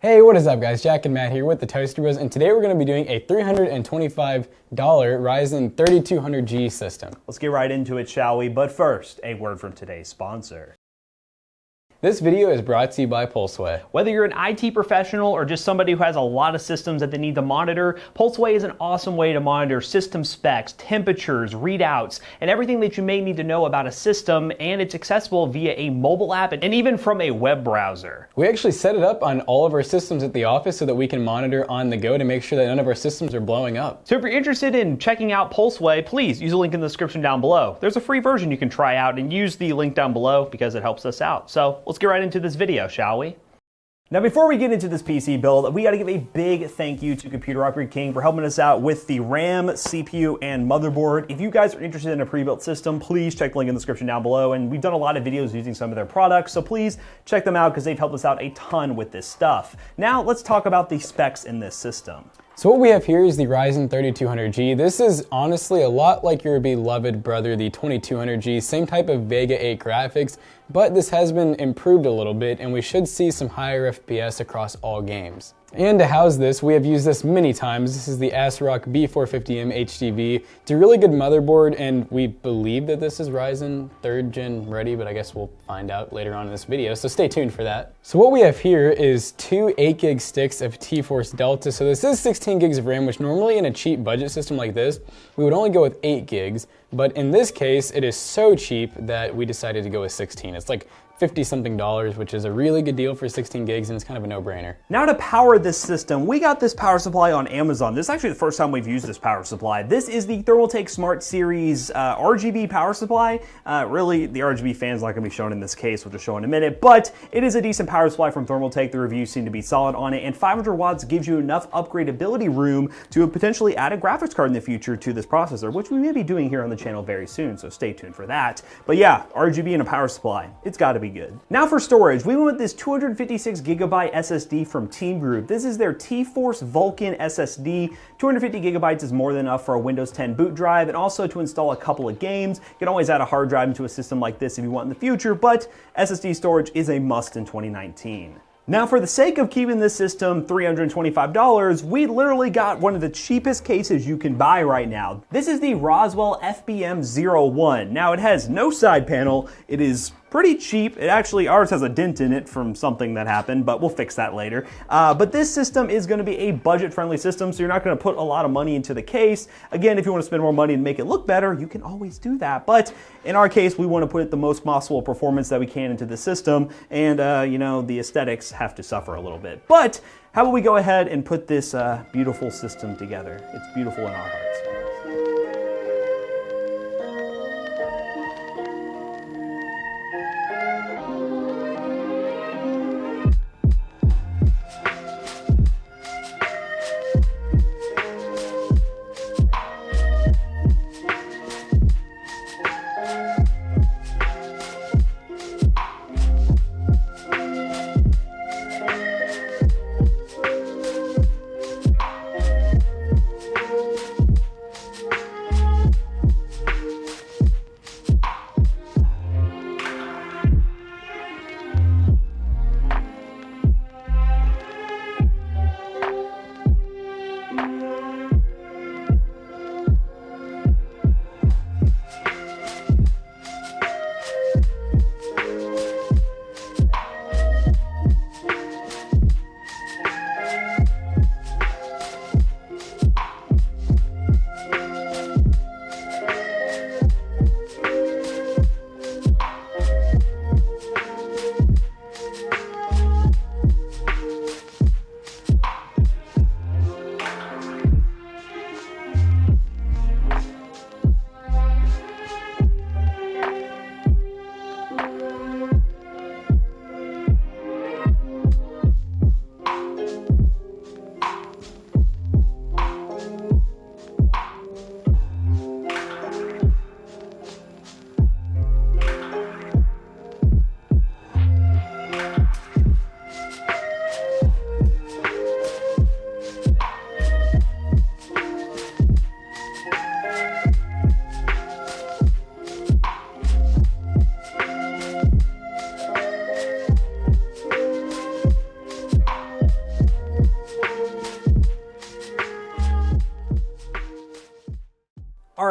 Hey, what is up guys? Jack and Matt here with the Toaster Bros, and today we're going to be doing a $325 Ryzen 3200G system. Let's get right into it, shall we? But first, a word from today's sponsor. This video is brought to you by Pulseway. Whether you're an IT professional or just somebody who has a lot of systems that they need to monitor, Pulseway is an awesome way to monitor system specs, temperatures, readouts, and everything that you may need to know about a system, and it's accessible via a mobile app and even from a web browser. We actually set it up on all of our systems at the office so that we can monitor on the go to make sure that none of our systems are blowing up. So if you're interested in checking out Pulseway, please use the link in the description down below. There's a free version you can try out, and use the link down below because it helps us out. So let's get right into this video, shall we? Now before we get into this PC build, we got to give a big thank you to Computer Upgrade King for helping us out with the RAM, CPU, and motherboard. If you guys are interested in a pre-built system, please check the link in the description down below, and we've done a lot of videos using some of their products, so please check them out because they've helped us out a ton with this stuff. Now let's talk about the specs in this system. So what we have here is the Ryzen 3200G. This is honestly a lot like your beloved brother, the 2200G, same type of Vega 8 graphics, but this has been improved a little bit, and we should see some higher FPS across all games. And to house this, we have used this many times. This is the ASRock B450M HDV. It's a really good motherboard, and we believe that this is Ryzen 3rd Gen ready, but I guess we'll find out later on in this video, so stay tuned for that. So what we have here is two 8 gig sticks of T-Force Delta. So this is 16 gigs of RAM, which normally in a cheap budget system like this, we would only go with 8 gigs, but in this case, it is so cheap that we decided to go with 16. It's like $50-something, which is a really good deal for 16 gigs, and it's kind of a no-brainer. Now to power this system, we got this power supply on Amazon. This is actually the first time we've used this power supply. This is the Thermaltake Smart Series RGB power supply. Really, the RGB fan's not going to be shown in this case, which I'll show in a minute, but it is a decent power supply from Thermaltake. The reviews seem to be solid on it, and 500 watts gives you enough upgradability room to potentially add a graphics card in the future to this processor, which we may be doing here on the channel very soon, so stay tuned for that. But yeah, RGB and a power supply, it's got to be good. Now for storage, we went with this 256 gigabyte SSD from Team Group. This is their T-Force Vulcan SSD. 250 gigabytes is more than enough for a Windows 10 boot drive, and also to install a couple of games. You can always add a hard drive into a system like this if you want in the future, but SSD storage is a must in 2019. Now for the sake of keeping this system $325, we literally got one of the cheapest cases you can buy right now. This is the Roswell FBM-01. Now it has no side panel, it is pretty cheap. It actually, ours has a dent in it from something that happened, but we'll fix that later. But this system is gonna be a budget-friendly system, so you're not gonna put a lot of money into the case. Again, if you wanna spend more money and make it look better, you can always do that. But in our case, we wanna put the most possible performance that we can into the system, and you know, the aesthetics have to suffer a little bit. But how about we go ahead and put this beautiful system together? It's beautiful in our hearts.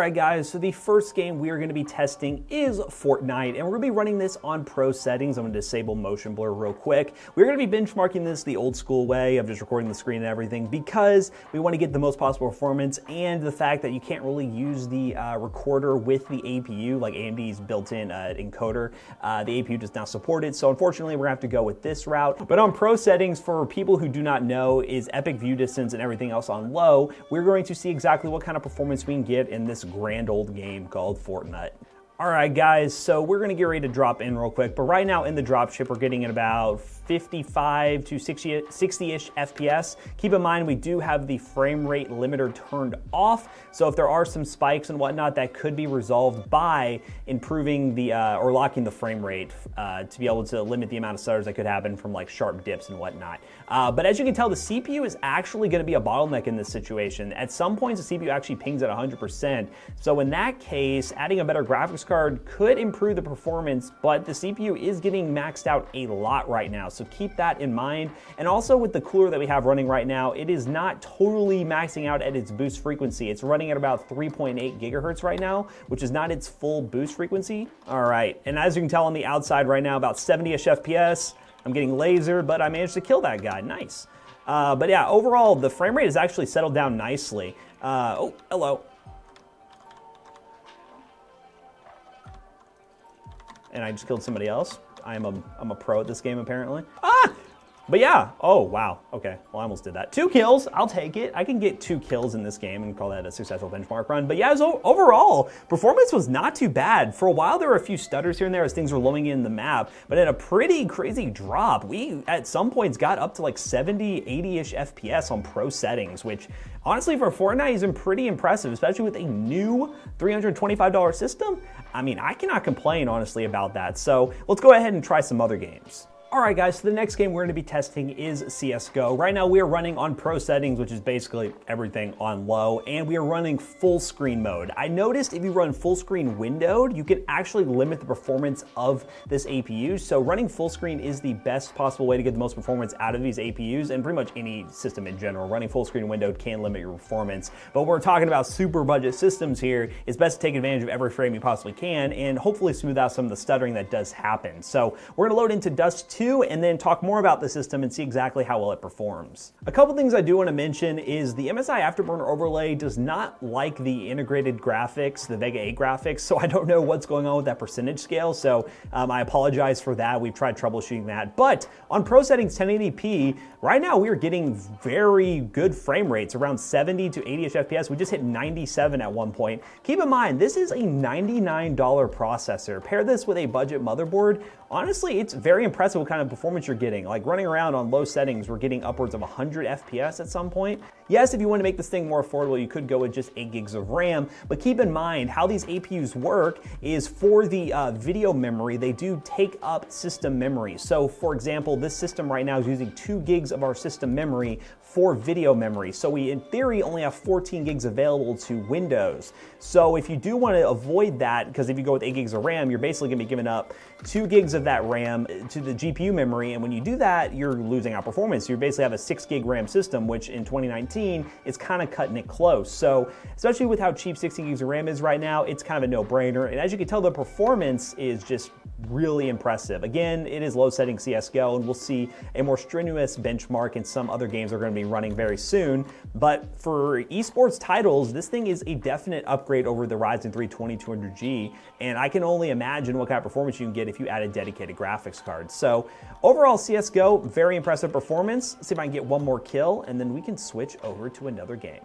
Alright guys, so the first game we are going to be testing is Fortnite, and we're going to be running this on pro settings. I'm going to disable motion blur real quick. We're going to be benchmarking this the old school way of just recording the screen and everything because we want to get the most possible performance, and the fact that you can't really use the recorder with the APU, like AMD's built-in encoder. The APU does not support it, so unfortunately we're going to have to go with this route. But on pro settings, for people who do not know, is epic view distance and everything else on low, we're going to see exactly what kind of performance we can get in this grand old game called Fortnite. Alright guys, so we're going to get ready to drop in real quick, but right now in the dropship we're getting at about 55 to 60-ish FPS. Keep in mind we do have the frame rate limiter turned off, so if there are some spikes and whatnot, that could be resolved by improving the, or locking the frame rate to be able to limit the amount of stutters that could happen from like sharp dips and whatnot. But as you can tell, the CPU is actually going to be a bottleneck in this situation. At some points the CPU actually pings at 100%, so in that case, adding a better graphics card could improve the performance, but the CPU is getting maxed out a lot right now, so keep that in mind. And also with the cooler that we have running right now, it is not totally maxing out at its boost frequency. It's running at about 3.8 gigahertz right now, which is not its full boost frequency. All right, and as you can tell on the outside right now, about 70-ish FPS. I'm getting lasered, but I managed to kill that guy, nice. But yeah, overall, the frame rate has actually settled down nicely. Oh, hello. And I just killed somebody else. I'm a pro at this game, apparently. Ah! But yeah, oh wow, okay, well I almost did that. 2 kills, I'll take it. I can get 2 kills in this game and call that a successful benchmark run. But yeah, overall, performance was not too bad. For a while there were a few stutters here and there as things were loading in the map, but at a pretty crazy drop, we at some points got up to like 70, 80-ish FPS on pro settings, which honestly for Fortnite is pretty impressive, especially with a new $325 system. I mean, I cannot complain honestly about that. So let's go ahead and try some other games. Alright guys, so the next game we're going to be testing is CSGO. Right now we are running on pro settings, which is basically everything on low, and we are running full screen mode. I noticed if you run full screen windowed, you can actually limit the performance of this APU, so running full screen is the best possible way to get the most performance out of these APUs, and pretty much any system in general. Running full screen windowed can limit your performance, but we're talking about super budget systems here. It's best to take advantage of every frame you possibly can, and hopefully smooth out some of the stuttering that does happen. So we're going to load into Dust 2, and then talk more about the system and see exactly how well it performs. A couple things I do want to mention is the MSI Afterburner overlay does not like the integrated graphics, the Vega 8 graphics, so I don't know what's going on with that percentage scale, so I apologize for that. We've tried troubleshooting that, but on pro settings 1080p, right now we are getting very good frame rates, around 70 to 80-ish FPS. We just hit 97 at one point. Keep in mind, this is a $99 processor. Pair this with a budget motherboard, honestly, it's very impressive what kind of performance you're getting. Like running around on low settings, we're getting upwards of 100 FPS at some point. Yes, if you want to make this thing more affordable, you could go with just 8 gigs of RAM, but keep in mind how these APUs work is for the video memory, they do take up system memory. So for example, this system right now is using 2 gigs of our system memory for video memory. So we, in theory, only have 14 gigs available to Windows. So if you do want to avoid that, because if you go with 8 gigs of RAM, you're basically going to be giving up 2 gigs of that RAM to the GPU memory, and when you do that, you're losing out performance. You basically have a 6 gig RAM system, which in 2019 is kind of cutting it close. So especially with how cheap 16 gigs of RAM is right now, it's kind of a no-brainer. And as you can tell, the performance is just really impressive. Again, it is low setting CSGO, and we'll see a more strenuous benchmark in some other games we're going to be running very soon. But for esports titles, this thing is a definite upgrade over the Ryzen 3 2200G, and I can only imagine what kind of performance you can get if you add a dedicated graphics card. So overall, CSGO, very impressive performance. Let's see if I can get one more kill, and then we can switch over to another game.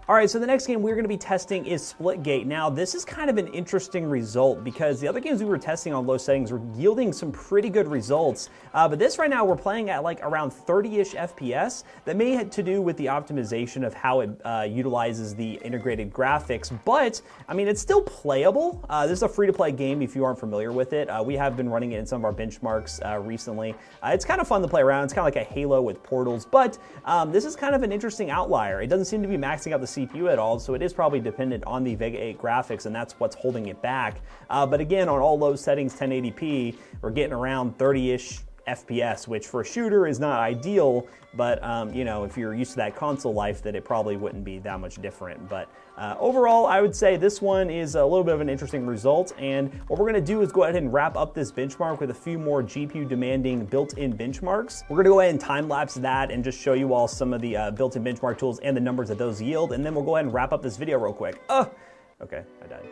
All right, so the next game we're going to be testing is Splitgate. Now, this is kind of an interesting result because the other games we were testing on low settings were yielding some pretty good results, but this right now we're playing at like around 30-ish FPS. That may have to do with the optimization of how it utilizes the integrated graphics, but I mean, it's still playable. This is a free-to-play game if you aren't familiar with it. We have been running it in some of our benchmarks recently. It's kind of fun to play around. It's kind of like a Halo with portals, but this is kind of an interesting outlier. It doesn't seem to be maxing out the CPU at all, so it is probably dependent on the Vega 8 graphics, and that's what's holding it back. But again, on all low settings, 1080p, we're getting around 30-ish FPS, which for a shooter is not ideal, but you know, if you're used to that console life, that it probably wouldn't be that much different. But overall, I would say this one is a little bit of an interesting result, and what we're gonna do is go ahead and wrap up this benchmark with a few more GPU demanding built-in benchmarks. We're gonna go ahead and time-lapse that and just show you all some of the built-in benchmark tools and the numbers that those yield, and then we'll go ahead and wrap up this video real quick. Okay, I died.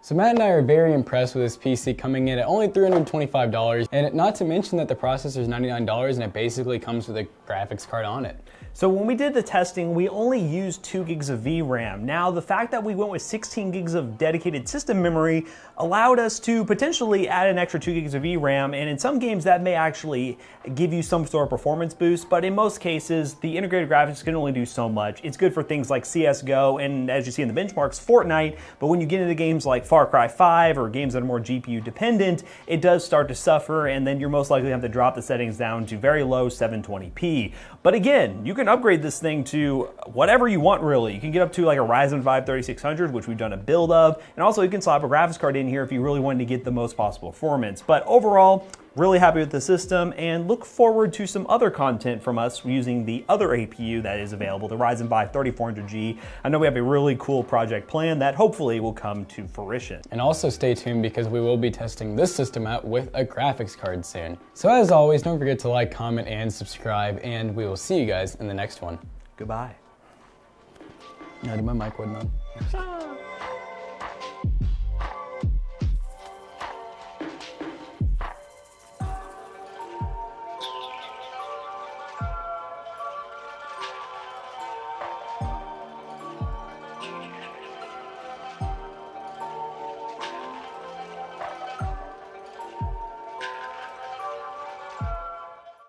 So Matt and I are very impressed with this PC coming in at only $325, and not to mention that the processor is $99 and it basically comes with a graphics card on it. So when we did the testing, we only used 2 gigs of VRAM. Now, the fact that we went with 16 gigs of dedicated system memory allowed us to potentially add an extra 2 gigs of VRAM, and in some games that may actually give you some sort of performance boost, but in most cases, the integrated graphics can only do so much. It's good for things like CSGO, and as you see in the benchmarks, Fortnite, but when you get into games like Far Cry 5 or games that are more GPU dependent, it does start to suffer, and then you're most likely to have to drop the settings down to very low 720p. But again, you can upgrade this thing to whatever you want, really. You can get up to like a Ryzen 5 3600, which we've done a build of, and also you can slap a graphics card in here if you really wanted to get the most possible performance. But overall, really happy with the system, and look forward to some other content from us using the other APU that is available, the Ryzen 5 3400G. I know we have a really cool project plan that hopefully will come to fruition. And also stay tuned because we will be testing this system out with a graphics card soon. So as always, don't forget to like, comment, and subscribe, and we will see you guys in the next one. Goodbye. No, my mic wasn't on.